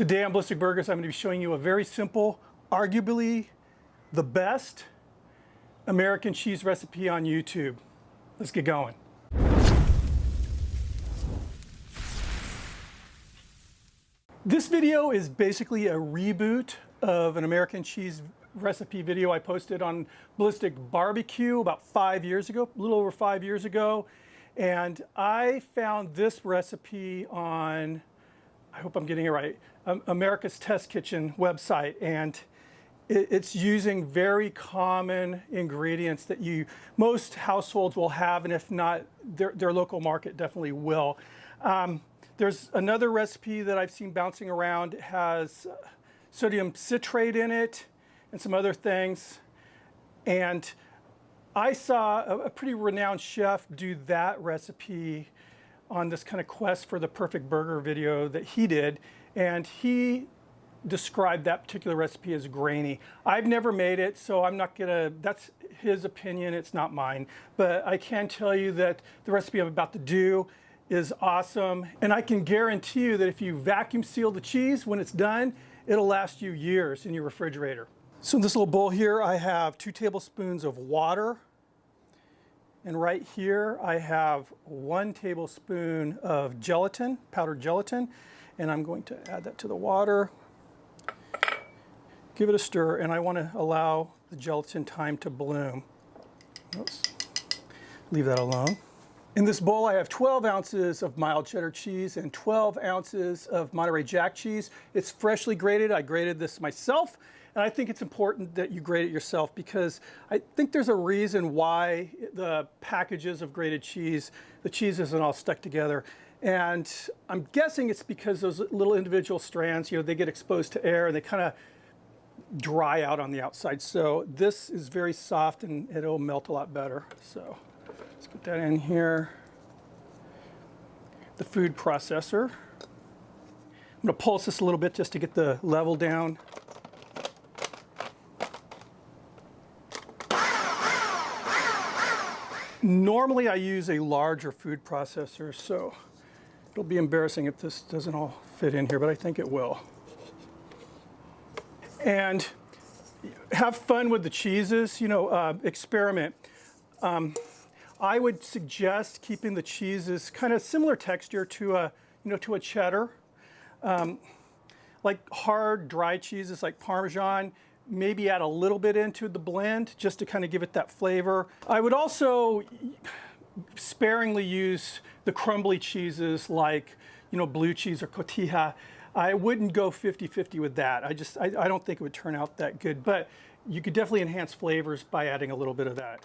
Today on Ballistic Burgers, I'm going to be showing you a very simple, arguably the best American cheese recipe on YouTube. Let's get going. This video is basically a reboot of an American cheese recipe video I posted on Ballistic BBQ about 5 years ago, a little over 5 years ago. And I found this recipe on, I hope I'm getting it right, America's Test Kitchen website, and it's using very common ingredients that most households will have, and if not, their local market definitely will. There's another recipe that I've seen bouncing around. It has sodium citrate in it and some other things, and I saw a pretty renowned chef do that recipe on this kind of quest for the perfect burger video that he did, and he described that particular recipe as grainy. I've never made it, so I'm not gonna, that's his opinion, it's not mine. But I can tell you that the recipe I'm about to do is awesome, and I can guarantee you that if you vacuum seal the cheese when it's done, it'll last you years in your refrigerator. So in this little bowl here, I have 2 tablespoons of water. And right here, I have 1 tablespoon of gelatin, powdered gelatin. And I'm going to add that to the water. Give it a stir, and I want to allow the gelatin time to bloom. Oops. Leave that alone. In this bowl, I have 12 ounces of mild cheddar cheese and 12 ounces of Monterey Jack cheese. It's freshly grated. I grated this myself. And I think it's important that you grate it yourself, because I think there's a reason why the packages of grated cheese, the cheese isn't all stuck together. And I'm guessing it's because those little individual strands, they get exposed to air and they kind of dry out on the outside. So this is very soft and it'll melt a lot better. So let's put that in here. The food processor. I'm going to pulse this a little bit just to get the level down. Normally I use a larger food processor, so it'll be embarrassing if this doesn't all fit in here, but I think it will. And have fun with the cheeses, experiment. I would suggest keeping the cheeses kind of similar texture to a cheddar. Like hard, dry cheeses like Parmesan, maybe add a little bit into the blend just to kind of give it that flavor. I would also sparingly use the crumbly cheeses like, blue cheese or cotija. I wouldn't go 50-50 with that. I don't think it would turn out that good, but you could definitely enhance flavors by adding a little bit of that.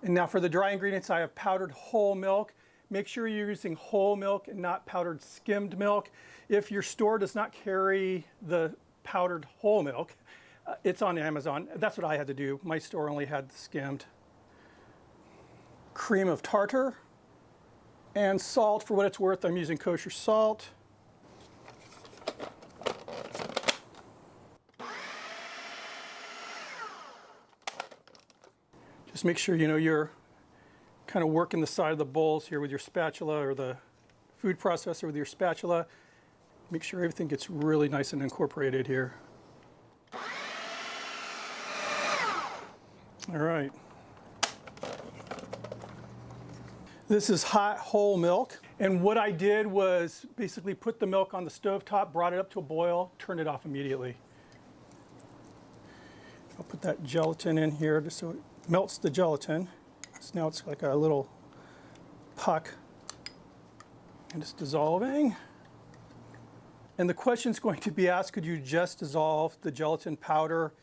And now for the dry ingredients, I have powdered whole milk. Make sure you're using whole milk and not powdered skimmed milk. If your store does not carry the powdered whole milk, it's on Amazon. That's what I had to do. My store only had the skimmed. Cream of tartar and salt. For what it's worth, I'm using kosher salt. Just make sure you're kind of working the side of the bowls here with your spatula, or the food processor with your spatula. Make sure everything gets really nice and incorporated here. All right. This is hot whole milk. And what I did was basically put the milk on the stovetop, brought it up to a boil, turned it off immediately. I'll put that gelatin in here just so it melts the gelatin. So now it's like a little puck, and it's dissolving. And the question's going to be asked, could you just dissolve the gelatin powder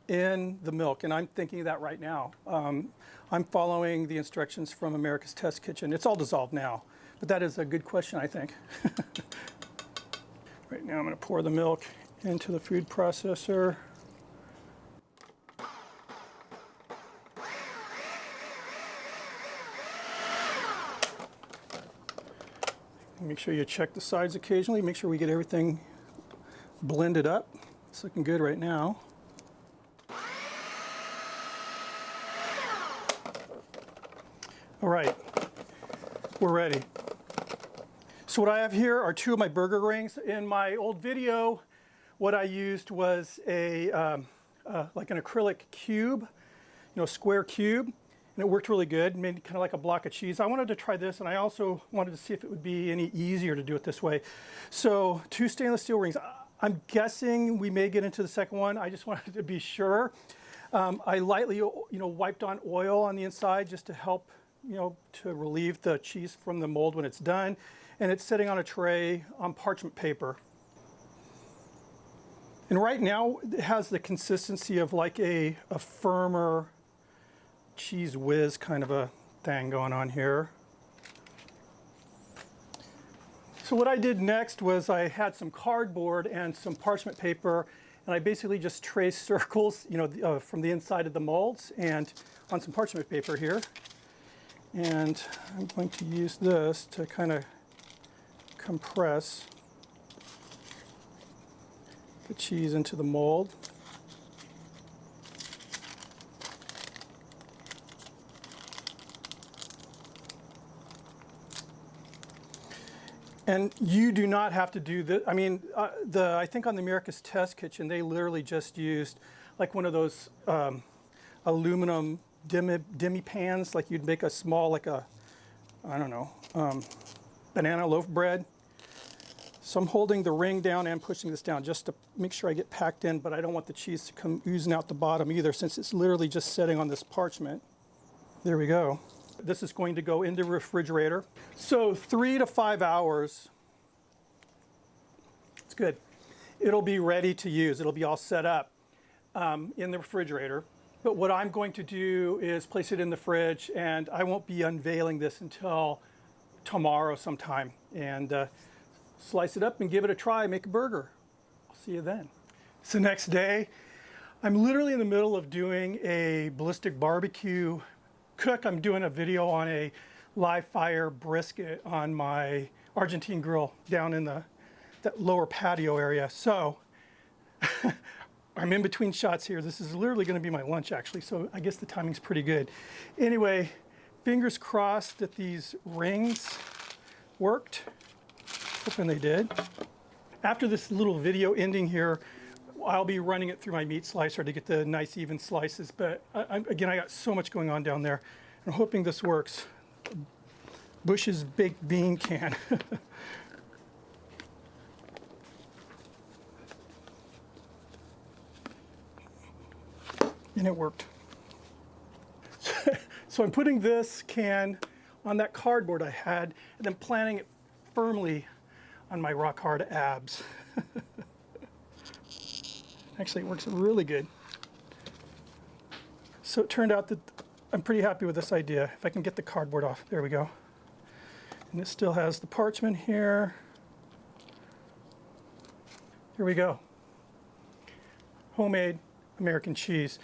in the milk? And I'm thinking of that right now. I'm following the instructions from America's Test Kitchen. It's all dissolved now, but that is a good question, I think. Right now I'm going to pour the milk into the food processor. Make sure you check the sides occasionally. Make sure we get everything blended up. It's looking good right now. All right, we're ready. So what I have here are 2 of my burger rings. In my old video, what I used was a like an acrylic cube, square cube, and it worked really good, made kind of like a block of cheese. I wanted to try this, and I also wanted to see if it would be any easier to do it this way. So 2 stainless steel rings. I'm guessing we may get into the second one. I just wanted to be sure. I lightly, wiped on oil on the inside just to help, to relieve the cheese from the mold when it's done. And it's sitting on a tray on parchment paper. And right now it has the consistency of like a firmer cheese whiz kind of a thing going on here. So what I did next was I had some cardboard and some parchment paper, and I basically just traced circles, from the inside of the molds and on some parchment paper here. And I'm going to use this to kind of compress the cheese into the mold. And you do not have to do this. I mean, I think on the America's Test Kitchen, they literally just used like one of those aluminum demi pans, like you'd make a small, like a, I don't know, banana loaf bread. So I'm holding the ring down and pushing this down just to make sure I get packed in, but I don't want the cheese to come oozing out the bottom either, since it's literally just sitting on this parchment. There we go. This is going to go in the refrigerator. So 3 to 5 hours. It's good. It'll be ready to use. It'll be all set up in the refrigerator. But what I'm going to do is place it in the fridge, and I won't be unveiling this until tomorrow sometime. And slice it up and give it a try, make a burger. I'll see you then. It's the next day. I'm literally in the middle of doing a ballistic barbecue cook. I'm doing a video on a live fire brisket on my Argentine grill down in that lower patio area. So I'm in between shots here. This is literally going to be my lunch actually, so I guess the timing's pretty good. Anyway, fingers crossed that these rings worked. Hoping they did. After this little video ending here, I'll be running it through my meat slicer to get the nice even slices. But again, I got so much going on down there. I'm hoping this works. Bush's baked bean can. And it worked. So I'm putting this can on that cardboard I had, and then planting it firmly on my rock hard abs. Actually, it works really good. So it turned out that I'm pretty happy with this idea. If I can get the cardboard off, there we go. And it still has the parchment here. Here we go. Homemade American cheese.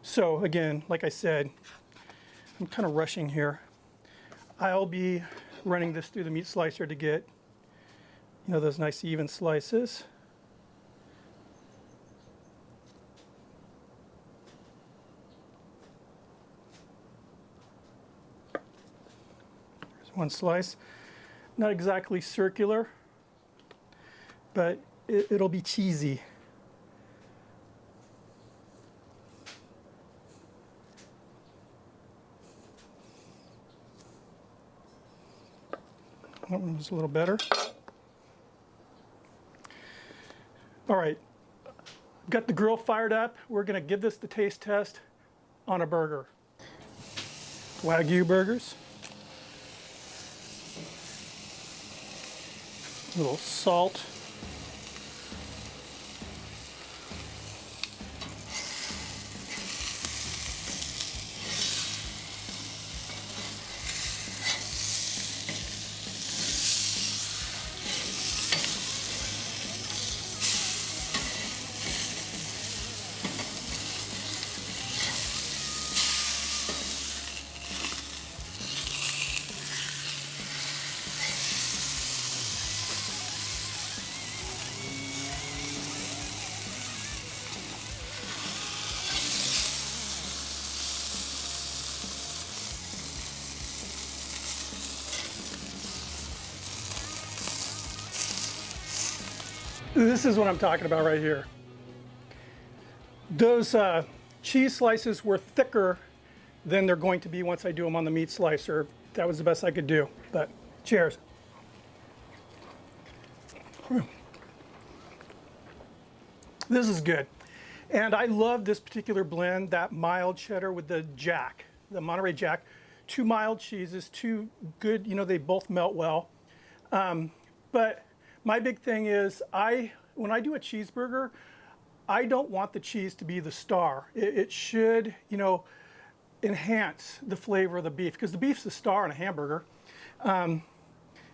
So again, like I said, I'm kind of rushing here. I'll be running this through the meat slicer to get those nice even slices. There's one slice. Not exactly circular, but it'll be cheesy. That one was a little better. All right, got the grill fired up. We're gonna give this the taste test on a burger. Wagyu burgers. A little salt. This is what I'm talking about right here. Those cheese slices were thicker than they're going to be once I do them on the meat slicer. That was the best I could do, but cheers. This is good. And I love this particular blend, that mild cheddar with the Jack, the Monterey Jack. 2 mild cheeses, 2 good, you know, they both melt well. But my big thing is, when I do a cheeseburger, I don't want the cheese to be the star. It should, you know, enhance the flavor of the beef, because the beef's the star in a hamburger.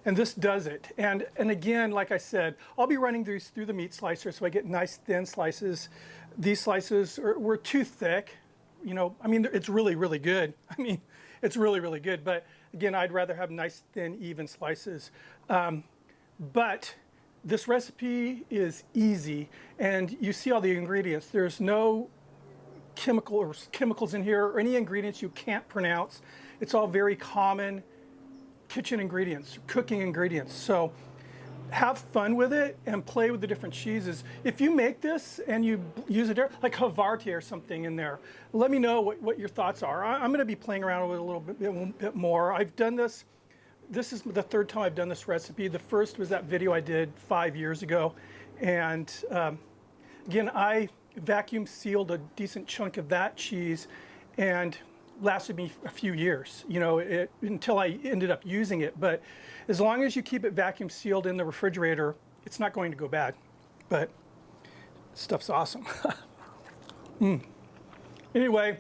And this does it. And again, like I said, I'll be running these through the meat slicer so I get nice thin slices. These slices were too thick. You know, I mean, it's really, really good. I mean, it's really, really good. But again, I'd rather have nice, thin, even slices. But this recipe is easy, and you see all the ingredients. There's no chemicals in here or any ingredients you can't pronounce. It's all very common kitchen ingredients, cooking ingredients. So have fun with it and play with the different cheeses. If you make this and you use it like Havarti or something in there, let me know what your thoughts are. I'm going to be playing around with it a little bit more. I've done this. This is the 3rd time I've done this recipe. The first was that video I did 5 years ago. And again, I vacuum sealed a decent chunk of that cheese, and lasted me a few years, you know, until I ended up using it. But as long as you keep it vacuum sealed in the refrigerator, it's not going to go bad. But stuff's awesome. Anyway,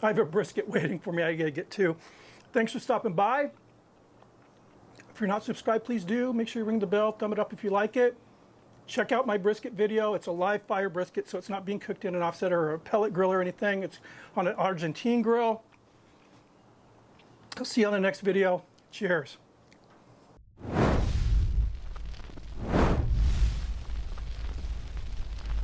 I have a brisket waiting for me. I gotta get to. Thanks for stopping by. If you're not subscribed, please do. Make sure you ring the bell, thumb it up if you like it. Check out my brisket video. It's a live fire brisket, so it's not being cooked in an offset or a pellet grill or anything. It's on an Argentine grill. I'll see you on the next video. Cheers.